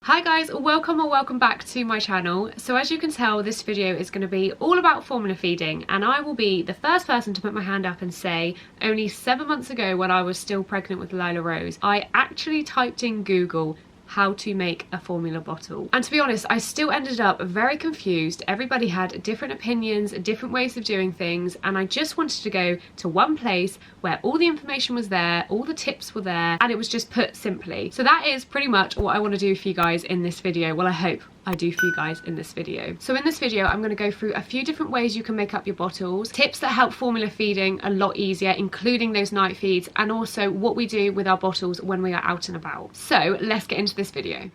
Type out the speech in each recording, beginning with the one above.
Hi guys, welcome or welcome back to my channel. So as you can tell, this video is going to be all about formula feeding, and I will be the first person to put my hand up and say only 7 months ago, when I was still pregnant with Lila Rose, I actually typed in Google how to make a formula bottle, and to be honest, I still ended up very confused. Everybody had different opinions, different ways of doing things, and I just wanted to go to one place where all the information was there, all the tips were there, and it was just put simply. So that is pretty much what I want to do for you guys in this video. Well, I hope I do for you guys in this video. So in this video, I'm going to go through a few different ways you can make up your bottles, tips that help formula feeding a lot easier, including those night feeds, and also what we do with our bottles when we are out and about. So let's get into this video.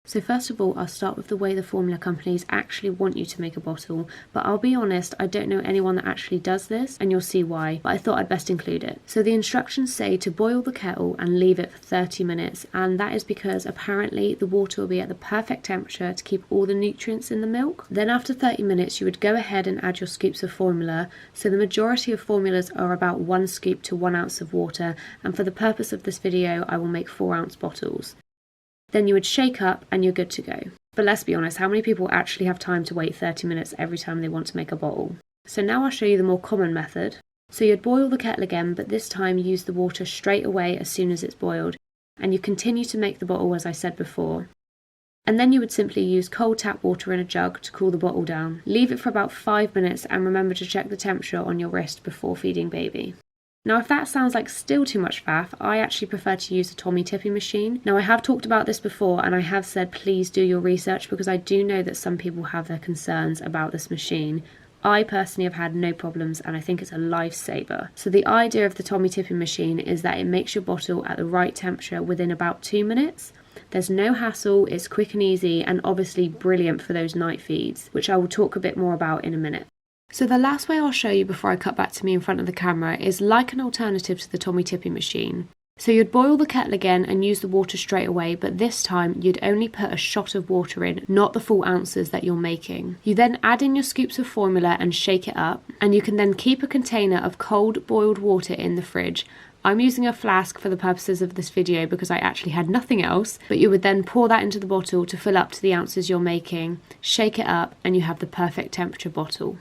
So first of all, I'll start with the way the formula companies actually want you to make a bottle, but I'll be honest, I don't know anyone that actually does this, and you'll see why, but I thought I'd best include it. So the instructions say to boil the kettle and leave it for 30 minutes, and that is because apparently the water will be at the perfect temperature to keep all the nutrients in the milk. Then after 30 minutes, you would go ahead and add your scoops of formula. So the majority of formulas are about 1 scoop to 1 ounce of water, and for the purpose of this video, I will make 4-ounce bottles. Then you would shake up and you're good to go. But let's be honest, how many people actually have time to wait 30 minutes every time they want to make a bottle? So now I'll show you the more common method. So you'd boil the kettle again, but this time use the water straight away as soon as it's boiled, and you continue to make the bottle as I said before. And then you would simply use cold tap water in a jug to cool the bottle down. Leave it for about 5 minutes and remember to check the temperature on your wrist before feeding baby. Now if that sounds like still too much faff, I actually prefer to use a Tommy tipping machine. Now I have talked about this before, and I have said please do your research, because I do know that some people have their concerns about this machine. I personally have had no problems, and I think it's a lifesaver. So the idea of the Tommy tipping machine is that it makes your bottle at the right temperature within about 2 minutes. There's no hassle, it's quick and easy, and obviously brilliant for those night feeds, which I will talk a bit more about in a minute. So the last way I'll show you before I cut back to me in front of the camera is like an alternative to the Tommy tipping machine. So you'd boil the kettle again and use the water straight away, but this time you'd only put a shot of water in, not the full ounces that you're making. You then add in your scoops of formula and shake it up, and you can then keep a container of cold boiled water in the fridge. I'm using a flask for the purposes of this video because I actually had nothing else, but you would then pour that into the bottle to fill up to the ounces you're making, shake it up, and you have the perfect temperature bottle.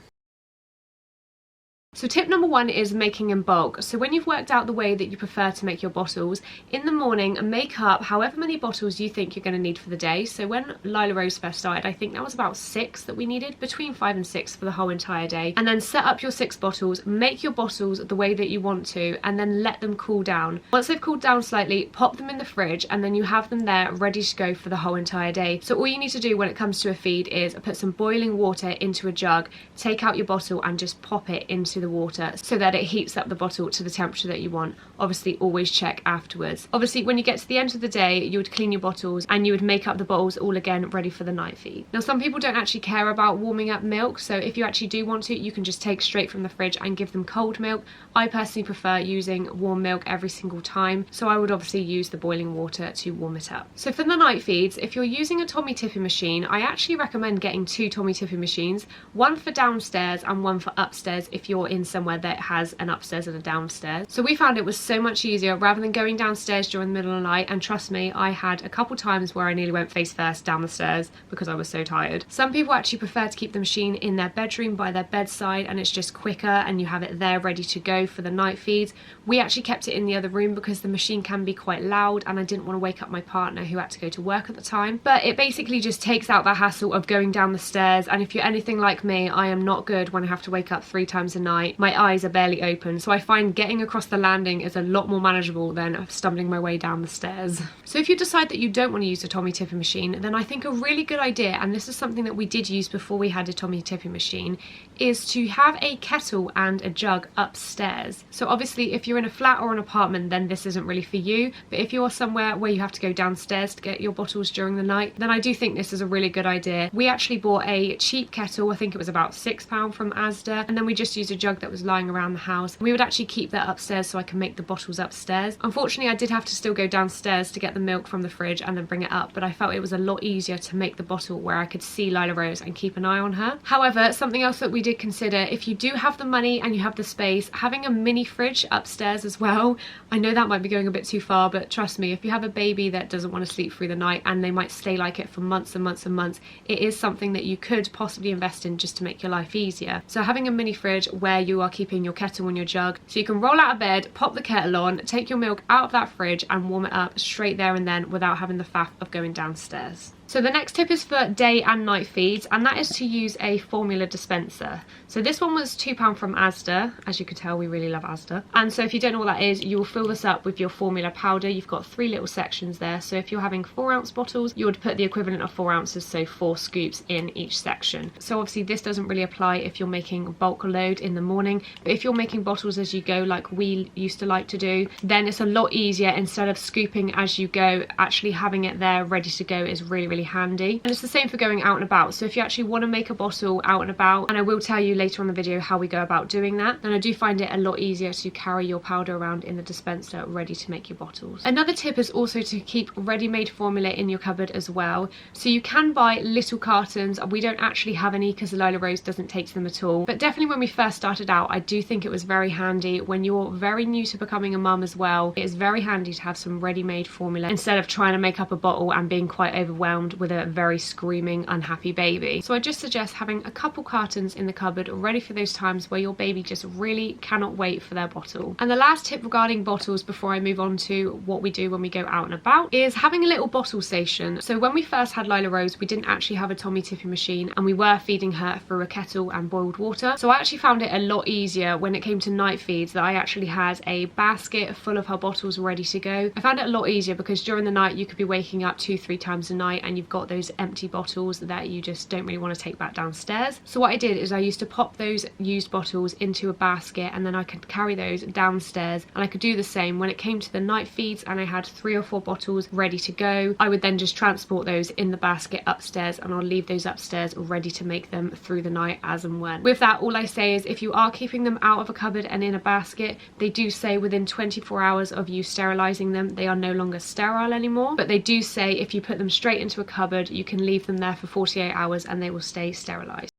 So tip number 1 is making in bulk. So when you've worked out the way that you prefer to make your bottles, in the morning make up however many bottles you think you're going to need for the day. So when Lila Rose first started, I think that was about 6 that we needed, between 5 and 6 for the whole entire day. And then set up your 6 bottles, make your bottles the way that you want to, and then let them cool down. Once they've cooled down slightly, pop them in the fridge, and then you have them there ready to go for the whole entire day. So all you need to do when it comes to a feed is put some boiling water into a jug, take out your bottle and just pop it into the water so that it heats up the bottle to the temperature that you want. Obviously always check afterwards. Obviously when you get to the end of the day, you would clean your bottles and you would make up the bottles all again ready for the night feed. Now some people don't actually care about warming up milk, so if you actually do want to, you can just take straight from the fridge and give them cold milk. I personally prefer using warm milk every single time, so I would obviously use the boiling water to warm it up. So for the night feeds, if you're using a Tommy tipping machine, I actually recommend getting 2 Tommy tipping machines, one for downstairs and one for upstairs if you're in somewhere that has an upstairs and a downstairs. So we found it was so much easier rather than going downstairs during the middle of the night, and trust me, I had a couple times where I nearly went face first down the stairs because I was so tired. Some people actually prefer to keep the machine in their bedroom by their bedside, and it's just quicker and you have it there ready to go for the night feeds. We actually kept it in the other room because the machine can be quite loud and I didn't want to wake up my partner who had to go to work at the time. But it basically just takes out the hassle of going down the stairs, and if you're anything like me, I am not good when I have to wake up 3 times a night. My eyes are barely open, so I find getting across the landing is a lot more manageable than stumbling my way down the stairs. So if you decide that you don't want to use a Tommy tipping machine, then I think a really good idea, and this is something that we did use before we had a Tommy tipping machine, is to have a kettle and a jug upstairs. So obviously if you're in a flat or an apartment, then this isn't really for you, but if you're somewhere where you have to go downstairs to get your bottles during the night, then I do think this is a really good idea. We actually bought a cheap kettle, I think it was about £6 from Asda, and then we just used a jug jug that was lying around the house. We would actually keep that upstairs so I can make the bottles upstairs. Unfortunately, I did have to still go downstairs to get the milk from the fridge and then bring it up, but I felt it was a lot easier to make the bottle where I could see Lila Rose and keep an eye on her. However, something else that we did consider, if you do have the money and you have the space, having a mini fridge upstairs as well. I know that might be going a bit too far, but trust me, if you have a baby that doesn't want to sleep through the night and they might stay like it for months and months and months, it is something that you could possibly invest in just to make your life easier. So having a mini fridge where you are keeping your kettle and your jug, so you can roll out of bed, pop the kettle on, take your milk out of that fridge and warm it up straight there and then without having the faff of going downstairs. So the next tip is for day and night feeds, and that is to use a formula dispenser. So this one was £2 from Asda. As you could tell, we really love Asda. And so if you don't know what that is, you will fill this up with your formula powder. You've got 3 little sections there. So if you're having 4-ounce bottles, you would put the equivalent of 4 ounces, so 4 scoops in each section. So obviously this doesn't really apply if you're making a bulk load in the morning, but if you're making bottles as you go like we used to like to do, then it's a lot easier. Instead of scooping as you go, actually having it there ready to go is really handy. And it's the same for going out and about. So if you actually want to make a bottle out and about, and I will tell you later on the video how we go about doing that, then I do find it a lot easier to carry your powder around in the dispenser ready to make your bottles. Another tip is also to keep ready-made formula in your cupboard as well. So you can buy little cartons. We don't actually have any because Lila Rose doesn't take to them at all, but definitely when we first started out, I do think it was very handy. When you're very new to becoming a mum as well, it is very handy to have some ready-made formula instead of trying to make up a bottle and being quite overwhelmed with a very screaming unhappy baby. So I just suggest having a couple cartons in the cupboard ready for those times where your baby just really cannot wait for their bottle. And the last tip regarding bottles before I move on to what we do when we go out and about is having a little bottle station. So when we first had Lila Rose, we didn't actually have a tummy tipping machine and we were feeding her through a kettle and boiled water. So I actually found it a lot easier when it came to night feeds that I actually had a basket full of her bottles ready to go. I found it a lot easier because during the night you could be waking up 2-3 times a night and you've got those empty bottles that you just don't really want to take back downstairs. So what I did is I used to pop those used bottles into a basket and then I could carry those downstairs, and I could do the same when it came to the night feeds and I had 3 or 4 bottles ready to go. I would then just transport those in the basket upstairs and I'll leave those upstairs ready to make them through the night as and when. With that, all I say is if you are keeping them out of a cupboard and in a basket, they do say within 24 hours of you sterilizing them, they are no longer sterile anymore, but they do say if you put them straight into a cupboard, you can leave them there for 48 hours and they will stay sterilized.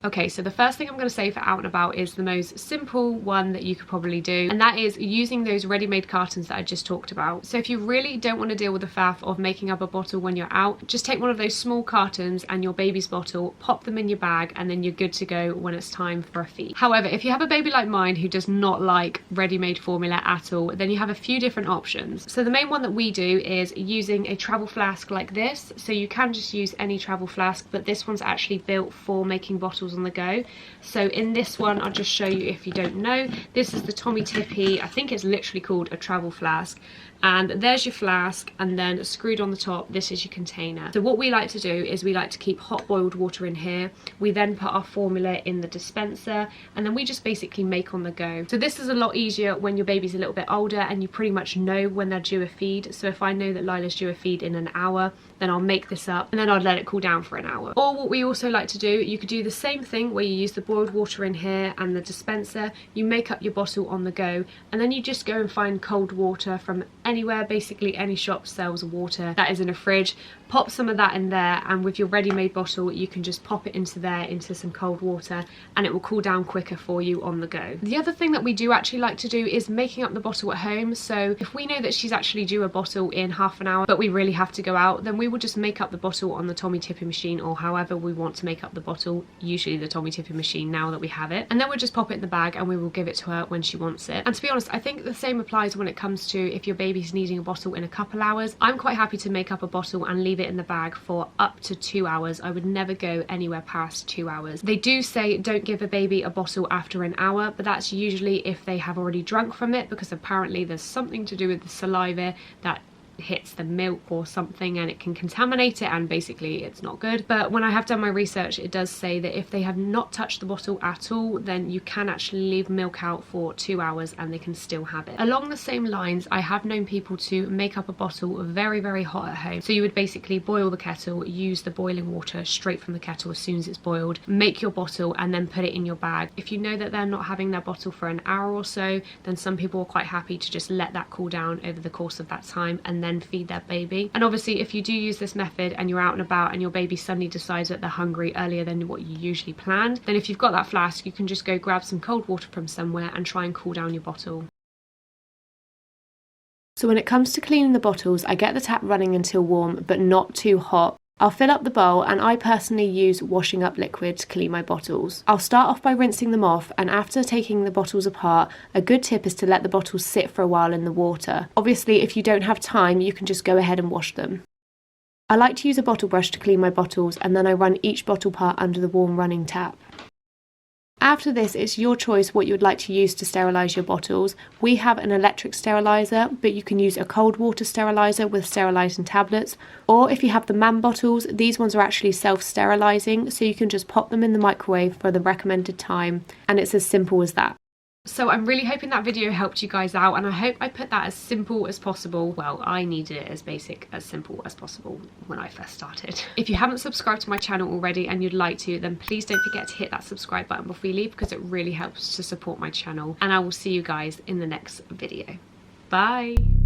Okay, so the first thing I'm going to say for out and about is the most simple one that you could probably do, and that is using those ready-made cartons that I just talked about. So if you really don't want to deal with the faff of making up a bottle when you're out, just take one of those small cartons and your baby's bottle, pop them in your bag, and then you're good to go when it's time for a feed. However, if you have a baby like mine who does not like ready-made formula at all, then you have a few different options. So the main one that we do is using a travel flask like this. So you can just use any travel flask, but this one's actually built for making bottles on the go. So in this one, I'll just show you if you don't know, this is the Tommy Tippy, I think it's literally called a travel flask, and there's your flask, and then screwed on the top this is your container. So what we like to do is we like to keep hot boiled water in here. We then put our formula in the dispenser and then we just basically make on the go. So this is a lot easier when your baby's a little bit older and you pretty much know when they're due a feed. So if I know that Lila's due a feed in an hour, then I'll make this up and then I'll let it cool down for an hour. Or what we also like to do, you could do the same thing where you use the boiled water in here and the dispenser, you make up your bottle on the go, and then you just go and find cold water from anywhere. Basically any shop sells water that is in a fridge, pop some of that in there, and with your ready-made bottle you can just pop it into there into some cold water and it will cool down quicker for you on the go. The other thing that we do actually like to do is making up the bottle at home. So if we know that she's actually due a bottle in half an hour but we really have to go out, then we will just make up the bottle on the Tommy Tipping machine, or however we want to make up the bottle, usually the Tommy Tipping machine now that we have it, and then we'll just pop it in the bag and we will give it to her when she wants it. And to be honest, I think the same applies when it comes to if your baby's needing a bottle in a couple hours. I'm quite happy to make up a bottle and leave it in the bag for up to 2 hours. I would never go anywhere past 2 hours. They do say don't give a baby a bottle after an hour, but that's usually if they have already drunk from it, because apparently there's something to do with the saliva that hits the milk or something and it can contaminate it, and basically it's not good. But when I have done my research, it does say that if they have not touched the bottle at all, then you can actually leave milk out for 2 hours and they can still have it. Along the same lines, I have known people to make up a bottle very, very hot at home. So you would basically boil the kettle, use the boiling water straight from the kettle as soon as it's boiled, make your bottle and then put it in your bag. If you know that they're not having their bottle for an hour or so, then some people are quite happy to just let that cool down over the course of that time and then feed their baby. And obviously if you do use this method and you're out and about and your baby suddenly decides that they're hungry earlier than what you usually planned, then if you've got that flask, you can just go grab some cold water from somewhere and try and cool down your bottle. So when it comes to cleaning the bottles, I get the tap running until warm, but not too hot. I'll fill up the bowl, and I personally use washing up liquid to clean my bottles. I'll start off by rinsing them off, and after taking the bottles apart, a good tip is to let the bottles sit for a while in the water. Obviously, if you don't have time, you can just go ahead and wash them. I like to use a bottle brush to clean my bottles, and then I run each bottle part under the warm running tap. After this, it's your choice what you would like to use to sterilise your bottles. We have an electric steriliser, but you can use a cold water steriliser with sterilising tablets. Or if you have the MAM bottles, these ones are actually self-sterilising, so you can just pop them in the microwave for the recommended time, and it's as simple as that. So I'm really hoping that video helped you guys out, and I hope I put that as simple as possible. Well, I needed it as basic, as simple as possible when I first started. If you haven't subscribed to my channel already and you'd like to, then please don't forget to hit that subscribe button before you leave, because it really helps to support my channel. And I will see you guys in the next video. Bye!